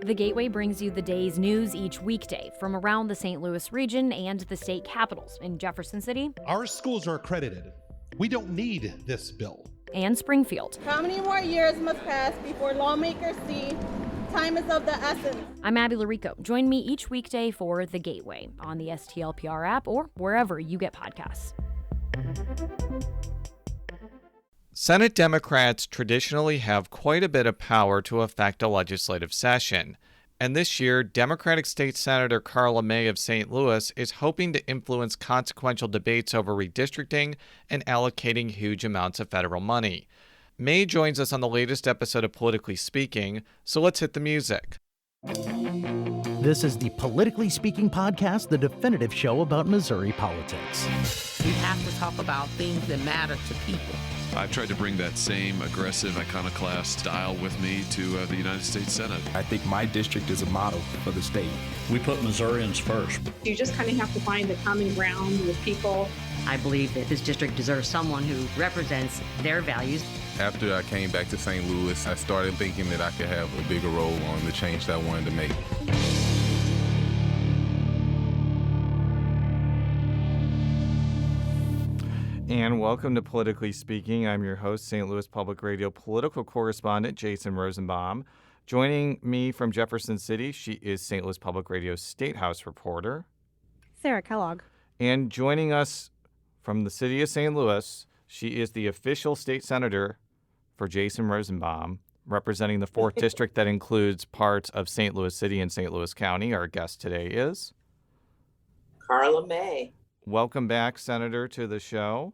The Gateway brings you the day's news each weekday from around the St. Louis region and the state capitals in Jefferson City. Our schools are accredited. We don't need this bill. And Springfield. How many more years must pass before lawmakers see time is of the essence? I'm Abby Larico. Join me each weekday for The Gateway on the STLPR app or wherever you get podcasts. Senate Democrats traditionally have quite a bit of power to affect a legislative session. And this year, Democratic State Senator Karla May of St. Louis is hoping to influence consequential debates over redistricting and allocating huge amounts of federal money. May joins us on the latest episode of Politically Speaking, so let's hit the music. This is the Politically Speaking podcast, the definitive show about Missouri politics. We have to talk about things that matter to people. I've tried to bring that same aggressive iconoclast style with me to the United States Senate. I think my district is a model for the state. We put Missourians first. You just kind of have to find the common ground with people. I believe that this district deserves someone who represents their values. After I came back to St. Louis, I started thinking that I could have a bigger role on the change that I wanted to make. And welcome to Politically Speaking. I'm your host, St. Louis Public Radio political correspondent Jason Rosenbaum. Joining me from Jefferson City, she is St. Louis Public Radio State House reporter Sarah Kellogg. And joining us from the city of St. Louis, she is the official state senator for Jason Rosenbaum, representing the 4th district that includes parts of St. Louis City and St. Louis County. Our guest today is Karla May. Welcome back, Senator, to the show.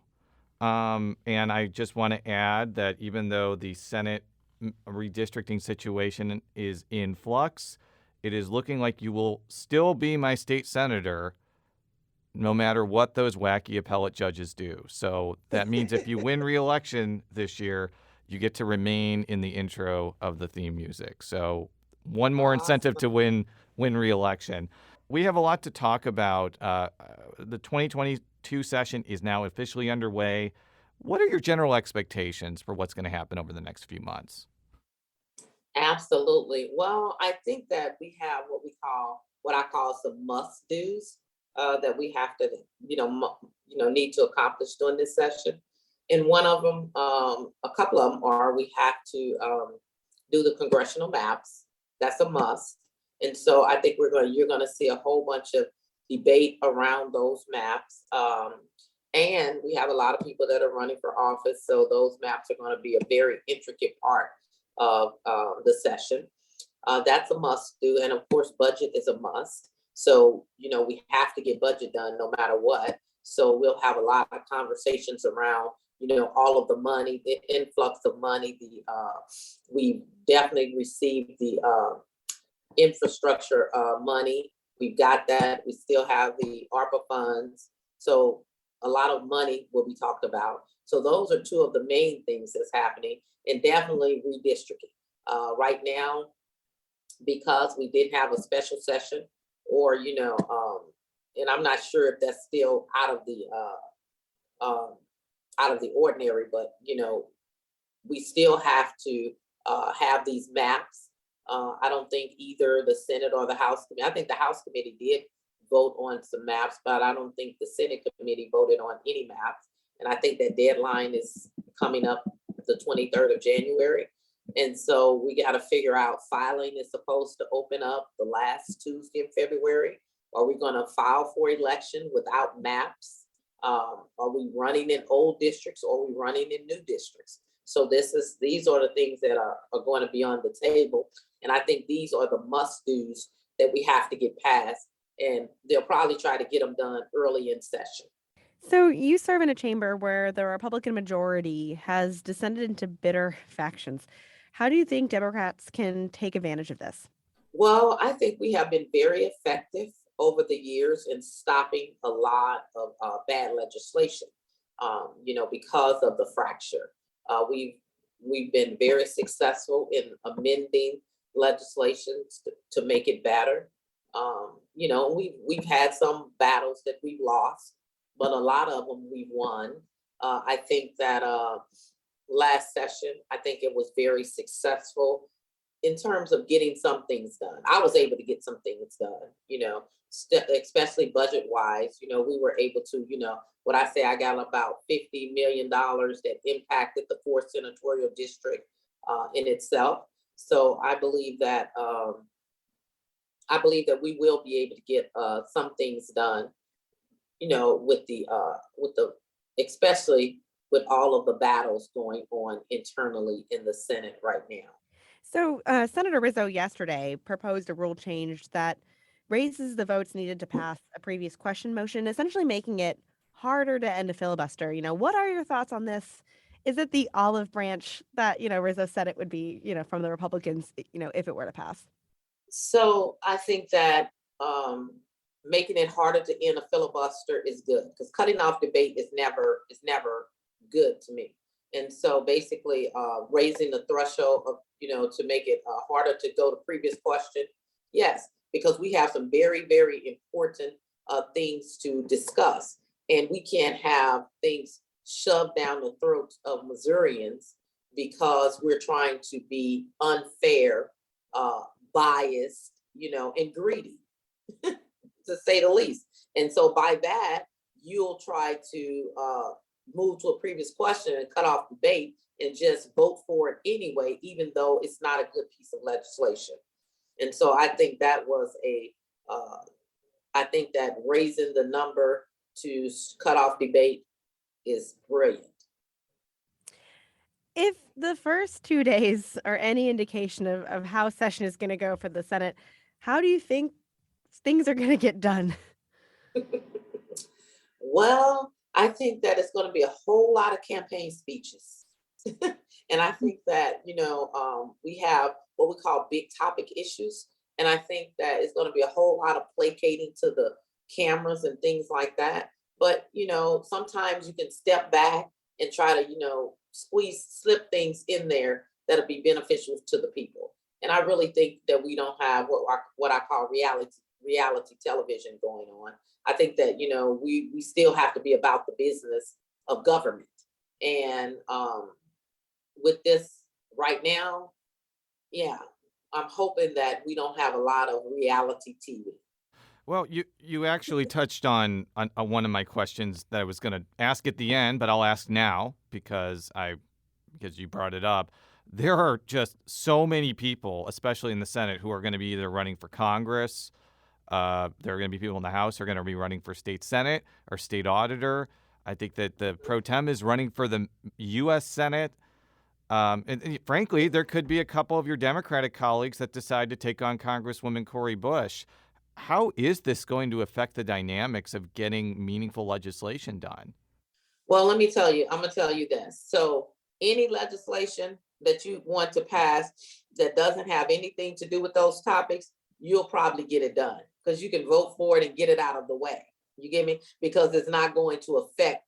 And I just want to add that even though the Senate redistricting situation is in flux, it is looking like you will still be my state senator no matter what those wacky appellate judges do. So that means if you win re-election this year, you get to remain in the intro of the theme music. So one more incentive to win re-election. We have a lot to talk about. The 2022 session is now officially underway. What are your general expectations for what's going to happen over the next few months? Absolutely. Well, I think that we have what I call some must-dos that we have to, need to accomplish during this session. And one of them, a couple of them are we have to do the congressional maps. That's a must. And so I think you're going to see a whole bunch of debate around those maps. And we have a lot of people that are running for office. So those maps are going to be a very intricate part of the session. That's a must do. And of course, budget is a must. So, we have to get budget done no matter what. So we'll have a lot of conversations around, all of the money, the influx of money. We definitely received the infrastructure money. We've got that. We still have the ARPA funds. So a lot of money will be talked about. So those are two of the main things that's happening, and definitely redistricting. Right now, because we didn't have a special session or, and I'm not sure if that's still out of the ordinary, but, we still have to have these maps. I don't think either the Senate or the House Committee, I think the House Committee did vote on some maps, but I don't think the Senate Committee voted on any maps. And I think that deadline is coming up the 23rd of January. And so we got to figure out, filing is supposed to open up the last Tuesday in February. Are we going to file for election without maps? Are we running in old districts or are we running in new districts? So these are the things that are going to be on the table. And I think these are the must-dos that we have to get passed. And they'll probably try to get them done early in session. So you serve in a chamber where the Republican majority has descended into bitter factions. How do you think Democrats can take advantage of this? Well, I think we have been very effective over the years in stopping a lot of bad legislation, because of the fracture. We've been very successful in amending legislation to make it better. We've had some battles that we've lost, but a lot of them we've won. I think that last session, I think it was very successful in terms of getting some things done. I was able to get some things done, especially budget wise. We were able to, what I say, I got about $50 million that impacted the 4th senatorial district in itself. So I believe that we will be able to get some things done, with the especially with all of the battles going on internally in the Senate right now. So Senator Rizzo yesterday proposed a rule change that raises the votes needed to pass a previous question motion, essentially making it harder to end a filibuster. What are your thoughts on this? Is it the olive branch that, Rizzo said it would be, from the Republicans, if it were to pass? So I think that making it harder to end a filibuster is good, because cutting off debate is never good to me. And so basically raising the threshold of, to make it harder to go to previous question. Yes, because we have some very, very important things to discuss, and we can't have things shoved down the throats of Missourians because we're trying to be unfair, biased, and greedy, to say the least. And so by that, you'll try to move to a previous question and cut off debate and just vote for it anyway, even though it's not a good piece of legislation. And so I think that was I think that raising the number to cut off debate is brilliant. If the first 2 days are any indication of how session is going to go for the Senate, how do you think things are going to get done? Well, I think that it's going to be a whole lot of campaign speeches. And I think that, we have what we call big topic issues. And I think that it's going to be a whole lot of placating to the cameras and things like that. But, sometimes you can step back and try to, slip things in there that'll be beneficial to the people. And I really think that we don't have what I call reality television going on. I think that, we still have to be about the business of government. And with this right now, yeah, I'm hoping that we don't have a lot of reality TV. Well, you actually touched on one of my questions that I was going to ask at the end, but I'll ask now because you brought it up. There are just so many people, especially in the Senate, who are going to be either running for Congress. There are going to be people in the House who are going to be running for state Senate or state auditor. I think that the pro tem is running for the U.S. Senate. And frankly, there could be a couple of your Democratic colleagues that decide to take on Congresswoman Cori Bush. How is this going to affect the dynamics of getting meaningful legislation done? Well, let me tell you, I'm going to tell you this. So any legislation that you want to pass that doesn't have anything to do with those topics, you'll probably get it done because you can vote for it and get it out of the way. You get me? Because it's not going to affect,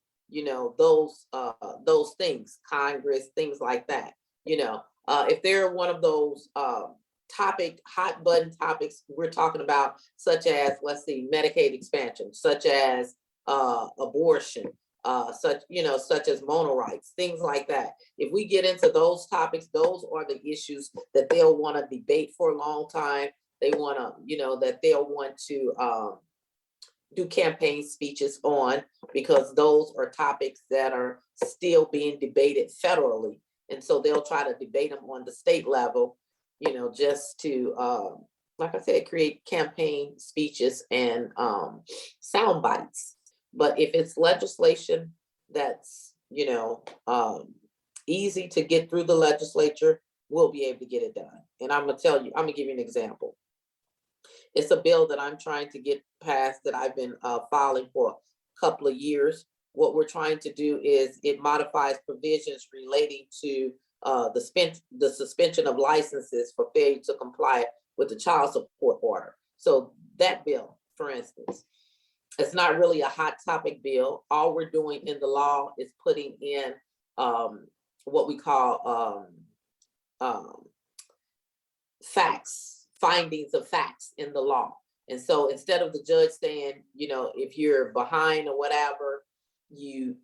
those things, Congress, things like that. If they're one of those hot button topics we're talking about, such as, let's see, Medicaid expansion, such as abortion, such as mono rights, things like that. If we get into those topics, those are the issues that they'll want to debate for a long time. They want to, that they'll want to do campaign speeches on, because those are topics that are still being debated federally. And so they'll try to debate them on the state level, just to, like I said, create campaign speeches and sound bites. But if it's legislation that's, easy to get through the legislature, we'll be able to get it done. And I'm going to give you an example. It's a bill that I'm trying to get passed that I've been filing for a couple of years. What we're trying to do is it modifies provisions relating to the suspension of licenses for failure to comply with the child support order. So that bill, for instance, it's not really a hot topic bill. All we're doing in the law is putting in what we call findings of facts in the law. And so instead of the judge saying, if you're behind or whatever, your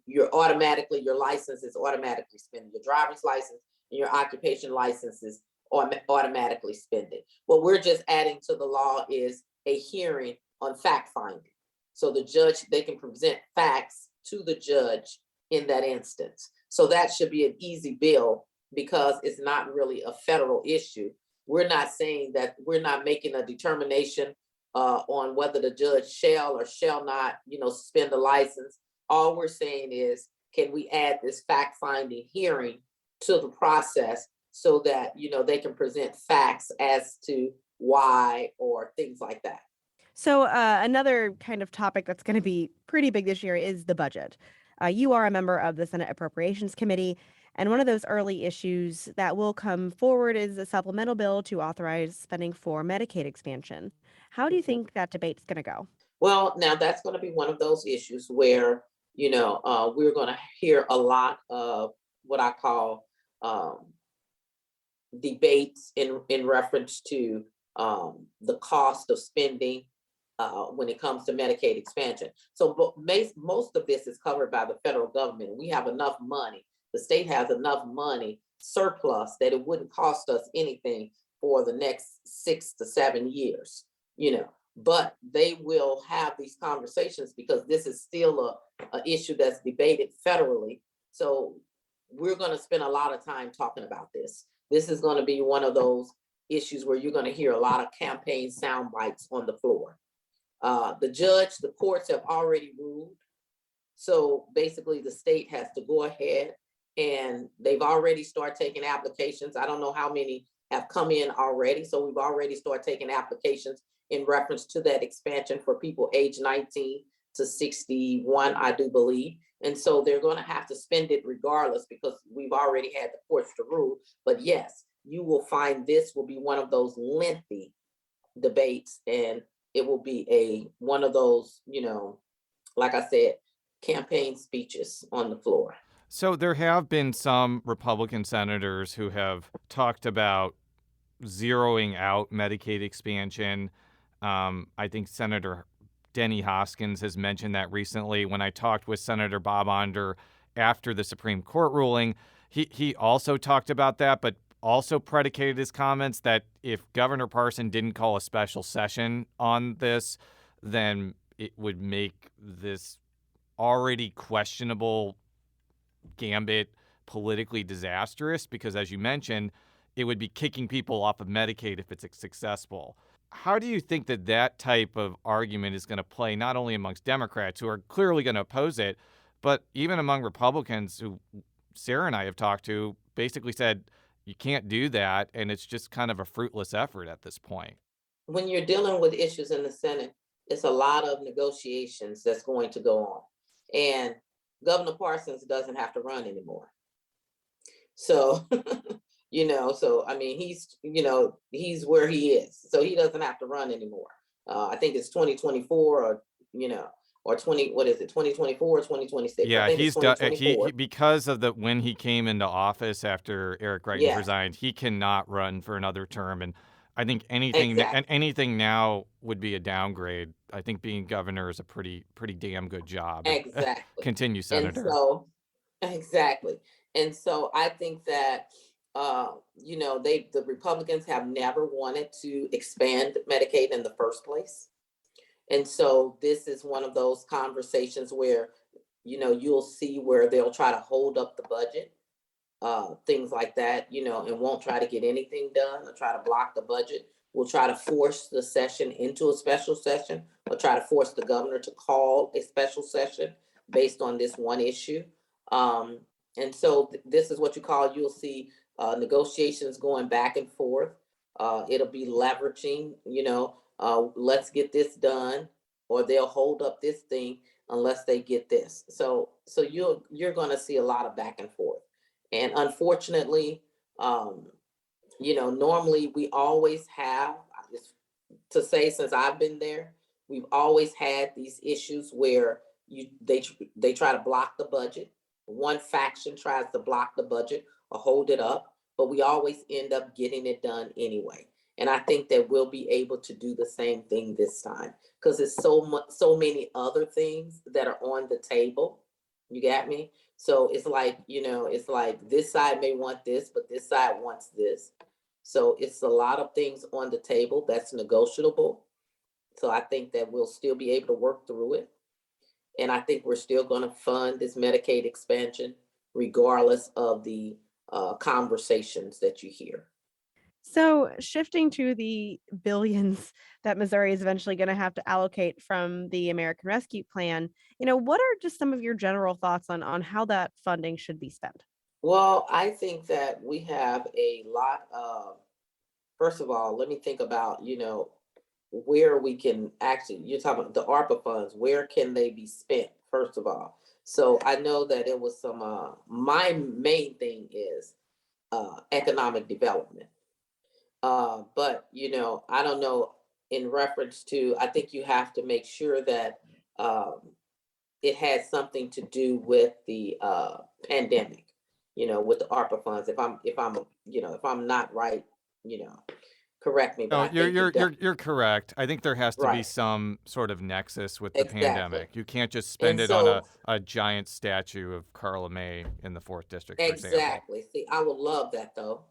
license is automatically suspended. Your driver's license and your occupation license is automatically spend it. What we're just adding to the law is a hearing on fact finding. So the judge, they can present facts to the judge in that instance. So that should be an easy bill because it's not really a federal issue. We're not saying that, we're not making a determination on whether the judge shall or shall not, suspend the license. All we're saying is, can we add this fact finding hearing to the process so that, they can present facts as to why or things like that. So another kind of topic that's going to be pretty big this year is the budget. You are a member of the Senate Appropriations Committee, and one of those early issues that will come forward is a supplemental bill to authorize spending for Medicaid expansion. How do you think that debate's going to go? Well, now that's going to be one of those issues where, we're going to hear a lot of what I call debates in reference to the cost of spending when it comes to Medicaid expansion. So most of this is covered by the federal government. We have enough money. The state has enough money surplus that it wouldn't cost us anything for the next 6 to 7 years, but they will have these conversations because this is still a issue that's debated federally. So we're going to spend a lot of time talking about this. This is going to be one of those issues where you're going to hear a lot of campaign sound bites on the floor. The courts have already ruled. So basically the state has to go ahead and they've already started taking applications. I don't know how many have come in already. So we've already started taking applications in reference to that expansion for people age 19 to 61, I do believe. And so they're going to have to spend it regardless because we've already had the courts to rule. But yes, you will find this will be one of those lengthy debates, and it will be one of those, like I said, campaign speeches on the floor. So there have been some Republican senators who have talked about zeroing out Medicaid expansion. I think Senator Denny Hoskins has mentioned that recently. When I talked with Senator Bob Onder after the Supreme Court ruling, he also talked about that, but also predicated his comments that if Governor Parson didn't call a special session on this, then it would make this already questionable gambit politically disastrous because, as you mentioned, it would be kicking people off of Medicaid if it's successful. How do you think that type of argument is going to play not only amongst Democrats who are clearly going to oppose it, but even among Republicans who Sarah and I have talked to basically said you can't do that and it's just kind of a fruitless effort at this point? When you're dealing with issues in the Senate, it's a lot of negotiations that's going to go on. And Governor Parsons doesn't have to run anymore. So so I mean, he's where he is. So he doesn't have to run anymore. I think it's 2024 or 2024 or 2026. Yeah, he's done. He because of when he came into office after Eric Greitens resigned, he cannot run for another term. And I think anything now would be a downgrade. I think being governor is a pretty damn good job. Exactly. Continue, Senator. And so, exactly. And so I think that the Republicans have never wanted to expand Medicaid in the first place. And so this is one of those conversations where, you'll see where they'll try to hold up the budget, things like that, and won't try to get anything done or try to block the budget. We'll try to force the session into a special session or try to force the governor to call a special session based on this one issue. And so this is what you'll see negotiations going back and forth. It'll be leveraging, let's get this done, or they'll hold up this thing unless they get this. So you're going to see a lot of back and forth. And unfortunately, normally we always have, since I've been there, we've always had these issues where they try to block the budget. One faction tries to block the budget or hold it up, but we always end up getting it done anyway. And I think that we'll be able to do the same thing this time because there's so many other things that are on the table. You got me? So it's like, this side may want this, but this side wants this. So it's a lot of things on the table that's negotiable. So I think that we'll still be able to work through it. And I think we're still going to fund this Medicaid expansion regardless of the conversations that you hear. So, shifting to the billions that Missouri is eventually going to have to allocate from the American Rescue Plan, what are just some of your general thoughts on how that funding should be spent? Well, I think that we have a lot of, first of all, let me think about, where we can actually, you're talking about the ARPA funds, where can they be spent, first of all? So I know that it was some, my main thing is economic development. But, I don't know, in reference to, I think you have to make sure that it has something to do with the pandemic, with the ARPA funds. If I'm not right, correct me. But No, I think you're correct. I think there has to be right, some sort of nexus with the exactly. pandemic. You can't just And spend it on so, a giant statue of Karla May in the 4th District, for example. exactly. See, I would love that though.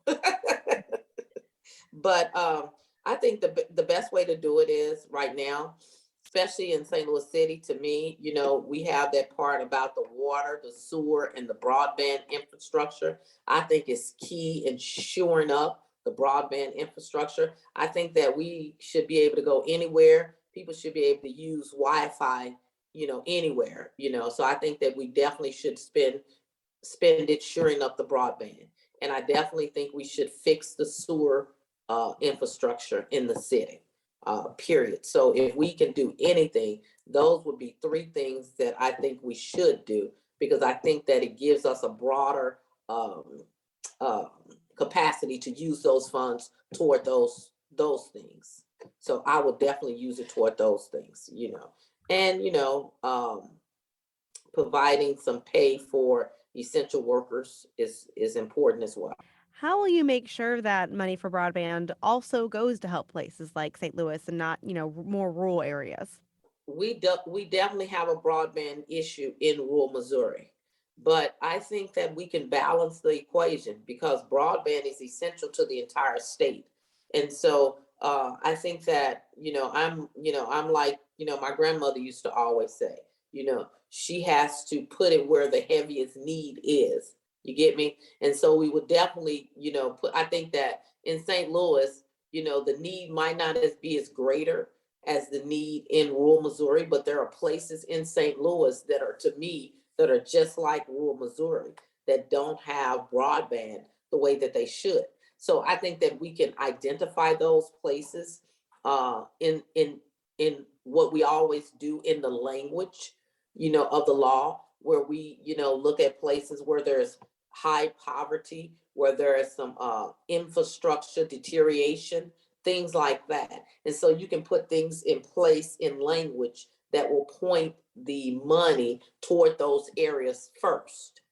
But I think the best way to do it is right now, especially in St. Louis City, to me, we have that part about the water, the sewer, and the broadband infrastructure. I think it's key in shoring up the broadband infrastructure. I think that we should be able to go anywhere. People should be able to use Wi-Fi, anywhere, So I think that we definitely should spend it shoring up the broadband. And I definitely think we should fix the sewer infrastructure in the city, period. So if we can do anything, those would be 3 things that I think we should do, because I think that it gives us a broader capacity to use those funds toward those things. So I would definitely use it toward those things, and providing some pay for essential workers is important as well. How will you make sure that money for broadband also goes to help places like St. Louis and not, more rural areas? We definitely have a broadband issue in rural Missouri, but I think that we can balance the equation because broadband is essential to the entire state. And so I think that, I'm like, my grandmother used to always say, she has to put it where the heaviest need is. You get me? And so we would definitely, I think that in St. Louis, the need might not be as greater as the need in rural Missouri, but there are places in St. Louis that are, to me, that are just like rural Missouri that don't have broadband the way that they should. So I think that we can identify those places in what we always do in the language, of the law, where we, look at places where there's high poverty, where there is some infrastructure deterioration, things like that. And so you can put things in place in language that will point the money toward those areas first.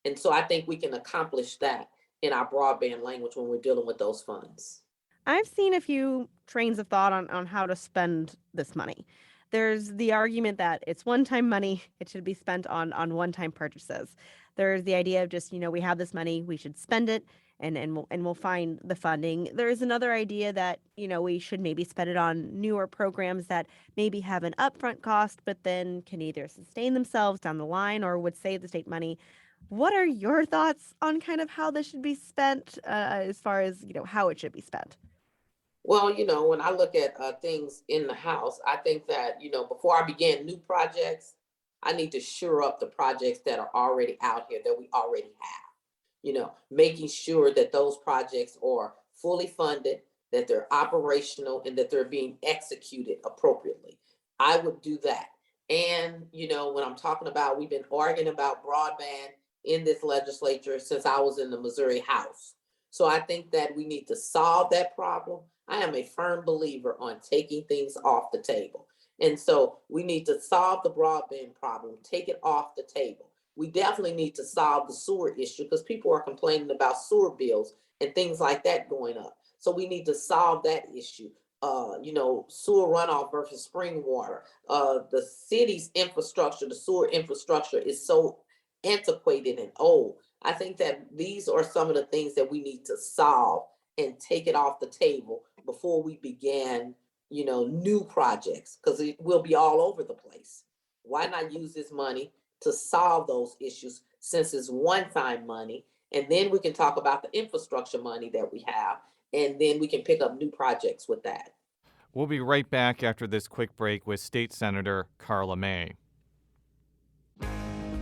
And so I think we can accomplish that in our broadband language when we're dealing with those funds. I've seen a few trains of thought on how to spend this money. There's the argument that it's one-time money, it should be spent on one-time purchases. There's the idea of just, we have this money, we should spend it and we'll find the funding. There's another idea that, we should maybe spend it on newer programs that maybe have an upfront cost, but then can either sustain themselves down the line or would save the state money. What are your thoughts on kind of how this should be spent as far as, how it should be spent? Well, when I look at things in the house, I think that, before I begin new projects, I need to shore up the projects that are already out here that we already have, making sure that those projects are fully funded, that they're operational, and that they're being executed appropriately. I would do that. And, when I'm talking about, we've been arguing about broadband in this legislature since I was in the Missouri House. So I think that we need to solve that problem. I am a firm believer on taking things off the table. And so we need to solve the broadband problem, take it off the table. We definitely need to solve the sewer issue because people are complaining about sewer bills and things like that going up. So we need to solve that issue. Sewer runoff versus spring water. The city's infrastructure, the sewer infrastructure is so antiquated and old. I think that these are some of the things that we need to solve and take it off the table before we begin, new projects, because it will be all over the place. Why not use this money to solve those issues since it's one-time money? And then we can talk about the infrastructure money that we have, and then we can pick up new projects with that. We'll be right back after this quick break with State Senator Karla May.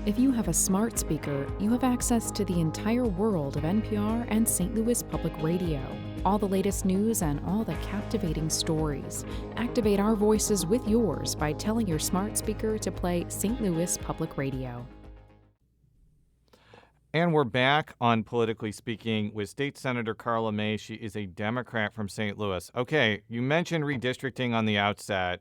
If you have a smart speaker, you have access to the entire world of NPR and St. Louis Public Radio. All the latest news and all the captivating stories. Activate our voices with yours by telling your smart speaker to play St. Louis Public Radio. And we're back on Politically Speaking with State Senator Karla May. She is a Democrat from St. Louis. Okay, you mentioned redistricting on the outset.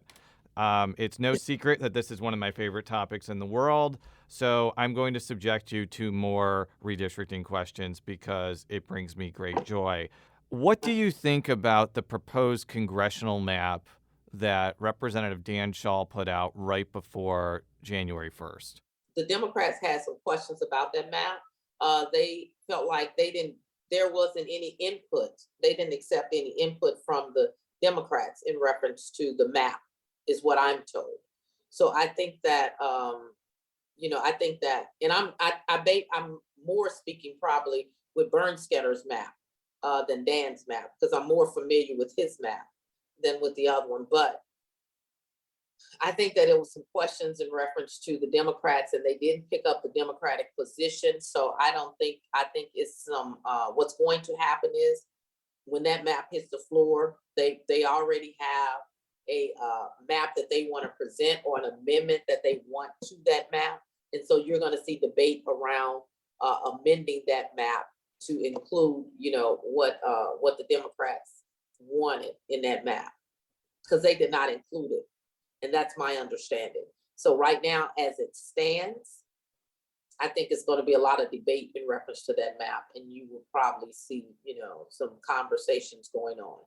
It's no secret that this is one of my favorite topics in the world. So I'm going to subject you to more redistricting questions because it brings me great joy. What do you think about the proposed congressional map that Representative Dan Schall put out right before January 1st? The Democrats had some questions about that map. They felt like there wasn't any input. They didn't accept any input from the Democrats in reference to the map, is what I'm told. So I think that, and I'm more speaking probably with Bernsketter's map than Dan's map, because I'm more familiar with his map than with the other one. But I think that it was some questions in reference to the Democrats, and they didn't pick up the Democratic position. So I think it's what's going to happen is when that map hits the floor, they already have a map that they want to present or an amendment that they want to that map. And so you're going to see debate around amending that map to include, what the Democrats wanted in that map, because they did not include it. And that's my understanding. So right now, as it stands, I think it's going to be a lot of debate in reference to that map. And you will probably see, some conversations going on.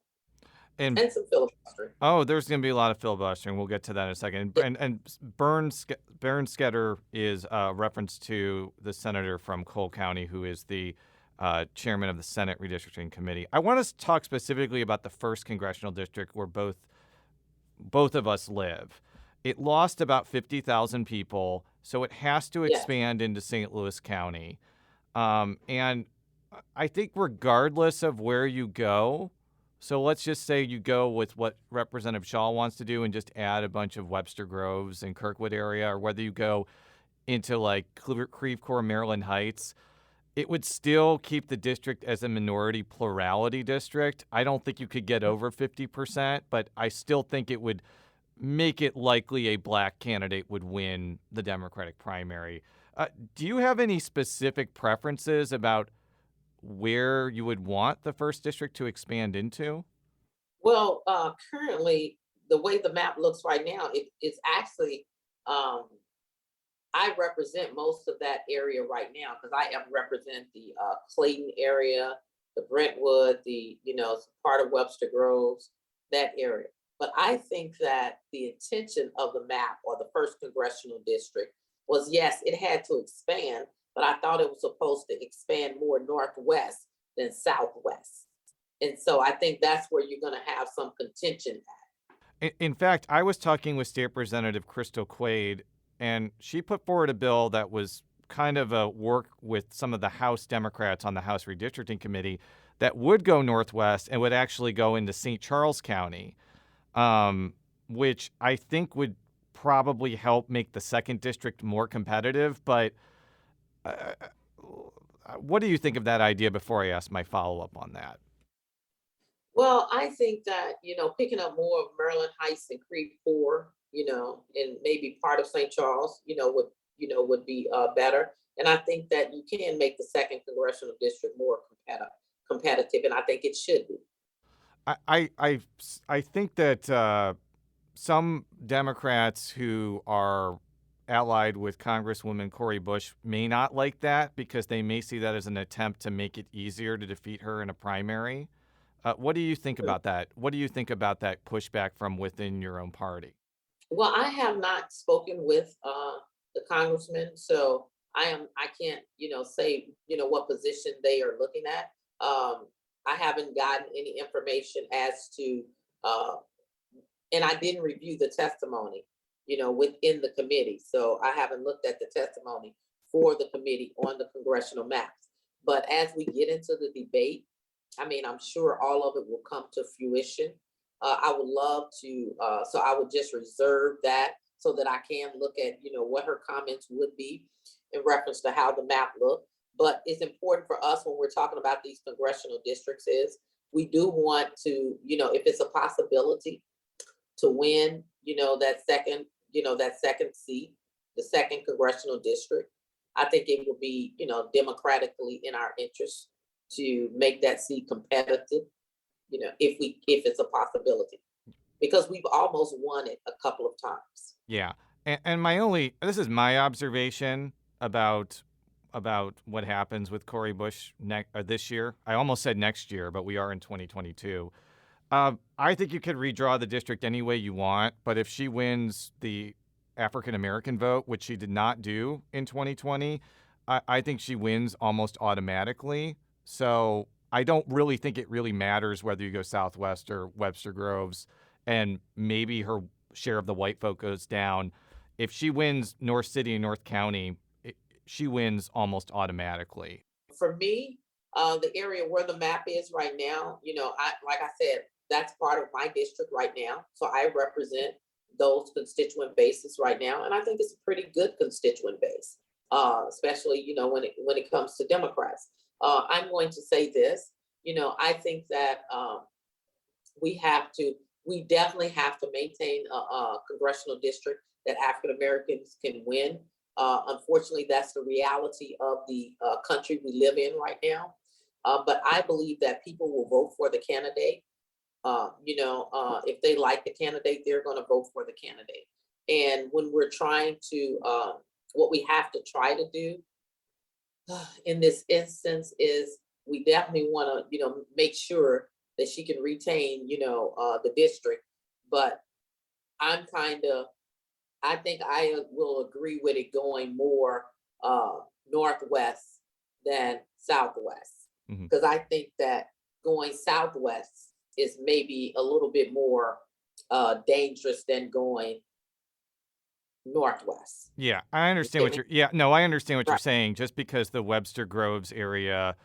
And some filibustering. Oh, there's going to be a lot of filibustering. We'll get to that in a second. And Bernskoetter is a reference to the senator from Cole County, who is the chairman of the Senate Redistricting Committee. I want to talk specifically about the 1st Congressional District, where both of us live. It lost about 50,000 people, so it has to expand into St. Louis County. And I think regardless of where you go, so let's just say you go with what Representative Schall wants to do and just add a bunch of Webster Groves and Kirkwood area, or whether you go into like Creve Coeur, Maryland Heights, it would still keep the district as a minority plurality district. I don't think you could get over 50%, but I still think it would make it likely a black candidate would win the Democratic primary. Do you have any specific preferences about where you would want the 1st district to expand into? Well, currently, the way the map looks right now, it's actually, I represent most of that area right now, because I represent the Clayton area, the Brentwood, the, part of Webster Groves, that area. But I think that the intention of the map, or the 1st Congressional District, was, yes, it had to expand, but I thought it was supposed to expand more northwest than southwest. And so I think that's where you're going to have some contention at. In fact, I was talking with State Representative Crystal Quaid, and she put forward a bill that was kind of a work with some of the House Democrats on the House Redistricting Committee that would go northwest and would actually go into St. Charles County, which I think would probably help make the 2nd district more competitive. But what do you think of that idea before I ask my follow-up on that? Well, I think that, picking up more of Maryland Heights and Creve Coeur, and maybe part of St. Charles, would be better. And I think that you can make the 2nd Congressional District more competitive, and I think it should be. I think that some Democrats who are allied with Congresswoman Cori Bush may not like that, because they may see that as an attempt to make it easier to defeat her in a primary. What do you think about that? What do you think about that pushback from within your own party? Well, I have not spoken with the congressman, so I can't, say, what position they are looking at. I I haven't gotten any information as to, and I didn't review the testimony, within the committee. So I haven't looked at the testimony for the committee on the congressional maps. But as we get into the debate, I mean, I'm sure all of it will come to fruition. I would love to, so I would just reserve that so that I can look at, what her comments would be in reference to how the map looked. But it's important for us when we're talking about these congressional districts is we do want to, if it's a possibility to win, that second seat, the second congressional district, I think it will be, democratically in our interest to make that seat competitive, if it's a possibility, because we've almost won it a couple of times. Yeah. And this is my observation about what happens with Cori Bush this year. I almost said next year, but we are in 2022. I think you could redraw the district any way you want, but if she wins the African-American vote, which she did not do in 2020, I think she wins almost automatically. So I don't really think it really matters whether you go Southwest or Webster Groves, and maybe her share of the white vote goes down. If she wins North City and North County, she wins almost automatically. For me, the area where the map is right now, like I said, that's part of my district right now. So I represent those constituent bases right now. And I think it's a pretty good constituent base, especially, when it comes to Democrats. I'm going to say this, I think that we definitely have to maintain a congressional district that African Americans can win. Unfortunately, that's the reality of the country we live in right now. But I believe that people will vote for the candidate. If they like the candidate, they're going to vote for the candidate. And when we're trying to, what we have to try to do in this instance is we definitely want to, make sure that she can retain, the district. But I think I will agree with it going more northwest than southwest, because I think that going southwest is maybe a little bit more dangerous than going northwest. Yeah, I understand I understand what you're saying. Just because the Webster Groves area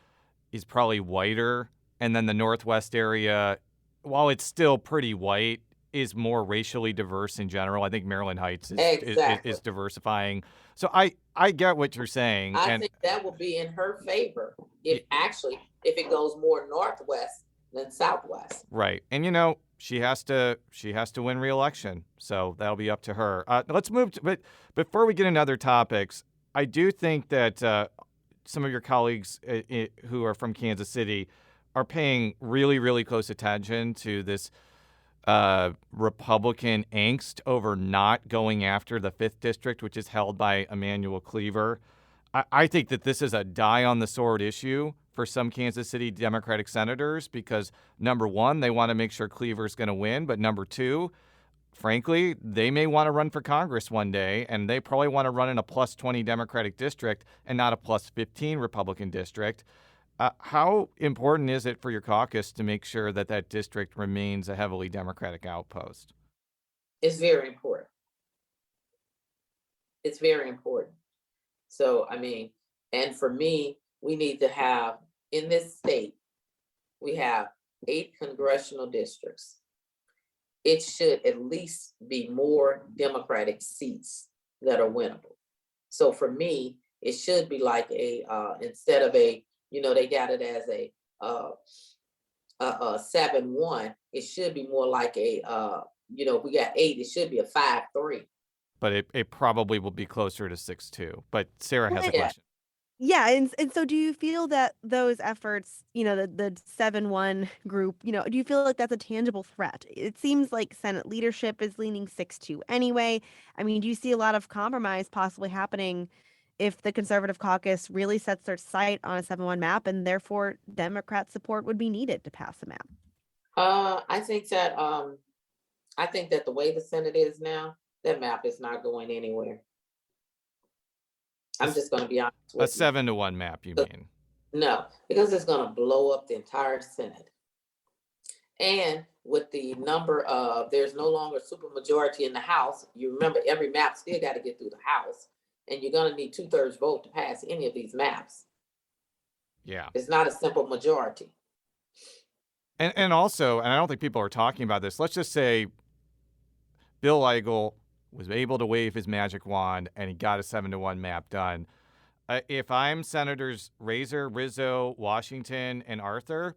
is probably whiter, and then the Northwest area, while it's still pretty white, is more racially diverse in general. I think Maryland Heights is diversifying. So I get what you're saying. I think that will be in her favor if it goes more northwest than southwest. Right. And she has to win re-election. So that'll be up to her. Let's move to, but before we get into other topics, I do think that some of your colleagues who are from Kansas City are paying really, really close attention to this Republican angst over not going after the 5th district, which is held by Emanuel Cleaver. I think that this is a die-on-the-sword issue for some Kansas City Democratic senators because, number one, they want to make sure Cleaver's going to win, but number two, frankly, they may want to run for Congress one day, and they probably want to run in a plus 20 Democratic district and not a plus 15 Republican district. How important is it for your caucus to make sure that that district remains a heavily Democratic outpost? It's very important. It's very important. So, and for me, we need to have, in this state, we have 8 congressional districts. It should at least be more Democratic seats that are winnable. So for me, it should be like instead of they got it as a 7-1, it should be more like we got 8, it should be a 5-3. But it probably will be closer to 6-2. But Sarah has a question. Yeah, and so do you feel that those efforts, the 7-1 group, do you feel like that's a tangible threat? It seems like Senate leadership is leaning 6-2 anyway. Do you see a lot of compromise possibly happening if the conservative caucus really sets their sight on a 7-1 map, and therefore Democrat support would be needed to pass the map? I think that the way the Senate is now, that map is not going anywhere. I'm just going to be honest with you. A 7-1 map, you mean? No, because it's going to blow up the entire Senate. And with the number of, there's no longer supermajority in the House. You remember every map still got to get through the House, and you're going to need 2/3 vote to pass any of these maps. Yeah. It's not a simple majority. And also, and I don't think people are talking about this, let's just say Bill Eigel was able to wave his magic wand and he got a 7-1 map done. If I'm Senators Razor, Rizzo, Washington, and Arthur,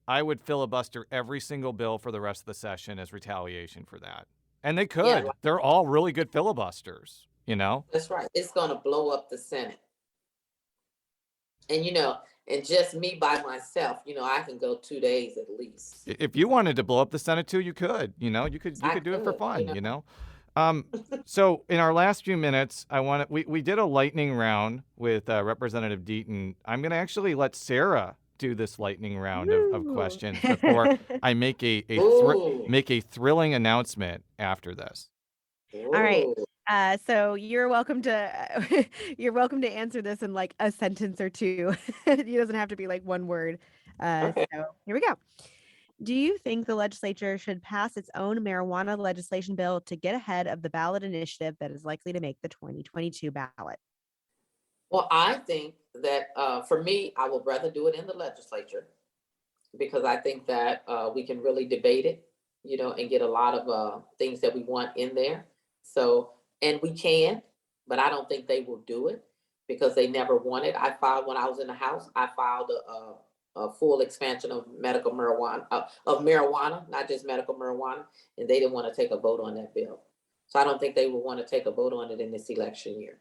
I would filibuster every single bill for the rest of the session as retaliation for that. And they could. Yeah, right. They're all really good filibusters, you know? That's right. It's going to blow up the Senate. And, and just me by myself, I can go 2 days at least. If you wanted to blow up the Senate too, you could. You could do it for fun, So in our last few minutes, we did a lightning round with Representative Deaton. I'm going to actually let Sarah do this lightning round of questions before I make a thrilling announcement after this. Ooh. All right. So you're welcome to answer this in like a sentence or two. It doesn't have to be like one word. Okay. So here we go. Do you think the legislature should pass its own marijuana legislation bill to get ahead of the ballot initiative that is likely to make the 2022 ballot? Well, I think that for me, I would rather do it in the legislature because I think that we can really debate it, and get a lot of things that we want in there. So, and we can, but I don't think they will do it because they never wanted. I filed when I was in the House, I filed a full expansion of medical marijuana, not just medical marijuana, and they didn't want to take a vote on that bill. So I don't think they will want to take a vote on it in this election year.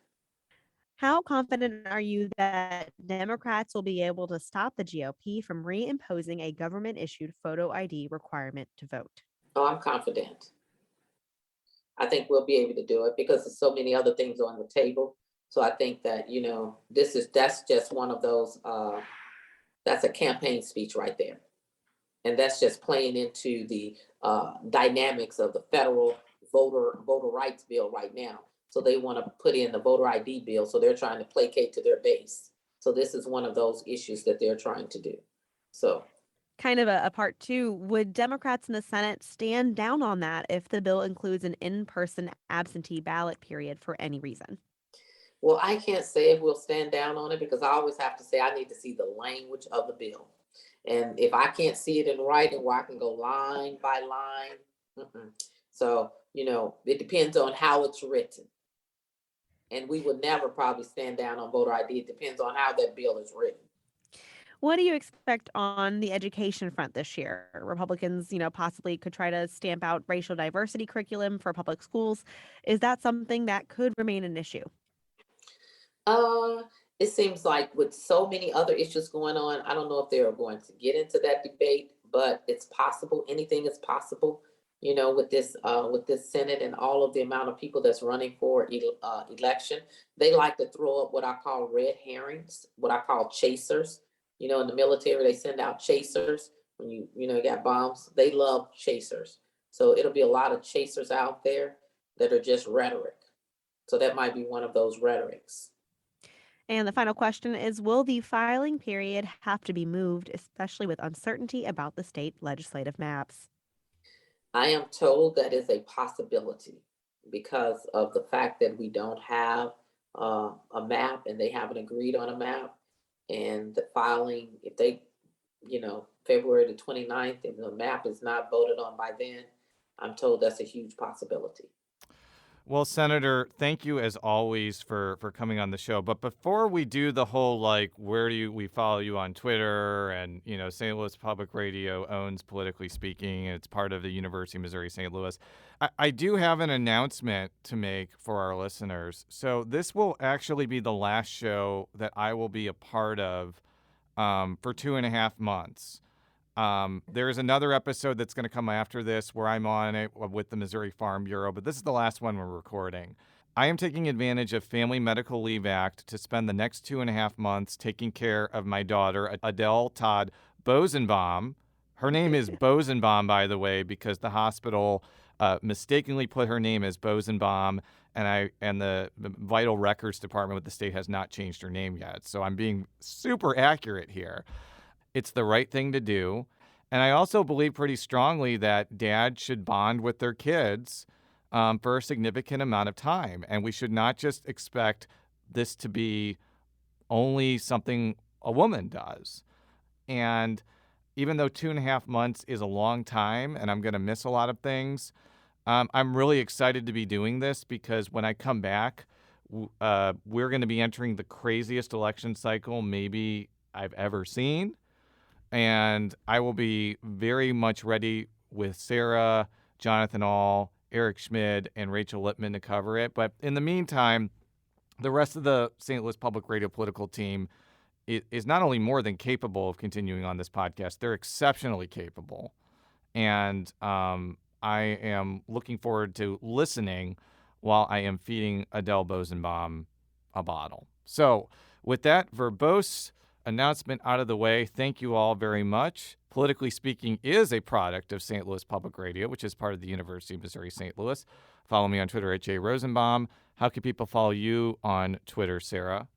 How confident are you that Democrats will be able to stop the GOP from reimposing a government-issued photo ID requirement to vote? Oh, I'm confident. I think we'll be able to do it because there's so many other things on the table. So I think that, that's just one of those, that's a campaign speech right there. And that's just playing into the dynamics of the federal voter rights bill right now. So they want to put in the voter ID bill. So they're trying to placate to their base. So this is one of those issues that they're trying to do. So kind of a part two, would Democrats in the Senate stand down on that if the bill includes an in-person absentee ballot period for any reason? Well, I can't say if we'll stand down on it because I always have to say I need to see the language of the bill. And if I can't see it in writing where I can go line by line, So, it depends on how it's written. And we would never probably stand down on voter ID. It depends on how that bill is written. What do you expect on the education front this year? Republicans, possibly could try to stamp out racial diversity curriculum for public schools. Is that something that could remain an issue? It seems like with so many other issues going on, I don't know if they're going to get into that debate, but it's possible. Anything is possible, with this Senate and all of the amount of people that's running for election. They like to throw up what I call red herrings, what I call chasers. In the military, they send out chasers when you got bombs. They love chasers. So it'll be a lot of chasers out there that are just rhetoric. So that might be one of those rhetorics. And the final question is, will the filing period have to be moved, especially with uncertainty about the state legislative maps? I am told that is a possibility because of the fact that we don't have a map and they haven't agreed on a map. And the filing, if they, February the 29th, if the map is not voted on by then, I'm told that's a huge possibility. Well, Senator, thank you as always for coming on the show. But before we do the whole, where do we follow you on Twitter? And, St. Louis Public Radio owns Politically Speaking. And it's part of the University of Missouri St. Louis. I do have an announcement to make for our listeners. So this will actually be the last show that I will be a part of for 2.5 months. There's another episode that's going to come after this where I'm on it with the Missouri Farm Bureau, but this is the last one we're recording. I am taking advantage of Family Medical Leave Act to spend the next 2.5 months taking care of my daughter, Adele Todd Rosenbaum. Her name is Rosenbaum, by the way, because the hospital mistakenly put her name as Rosenbaum, and the Vital Records Department with the state has not changed her name yet. So I'm being super accurate here. It's the right thing to do. And I also believe pretty strongly that dads should bond with their kids for a significant amount of time. And we should not just expect this to be only something a woman does. And even though 2.5 months is a long time and I'm going to miss a lot of things, I'm really excited to be doing this because when I come back, we're going to be entering the craziest election cycle maybe I've ever seen. And I will be very much ready with Sarah, Jonathan All, Eric Schmid, and Rachel Lippman to cover it. But in the meantime, the rest of the St. Louis Public Radio political team is not only more than capable of continuing on this podcast, they're exceptionally capable. And I am looking forward to listening while I am feeding Adele Rosenbaum a bottle. So with that verbose announcement out of the way, thank you all very much. Politically Speaking is a product of St. Louis Public Radio, which is part of the University of Missouri-St. Louis. Follow me on Twitter at @JRosenbaum. How can people follow you on Twitter, Sarah?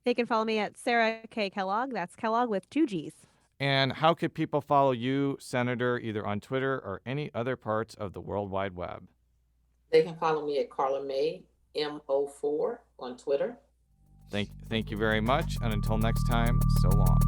They can follow me at Sarah K. Kellogg. That's Kellogg with 2 G's. And how could people follow you, Senator, either on Twitter or any other parts of the World Wide Web? They can follow me at Karla May, M04 on Twitter. Thank you very much. And until next time, so long.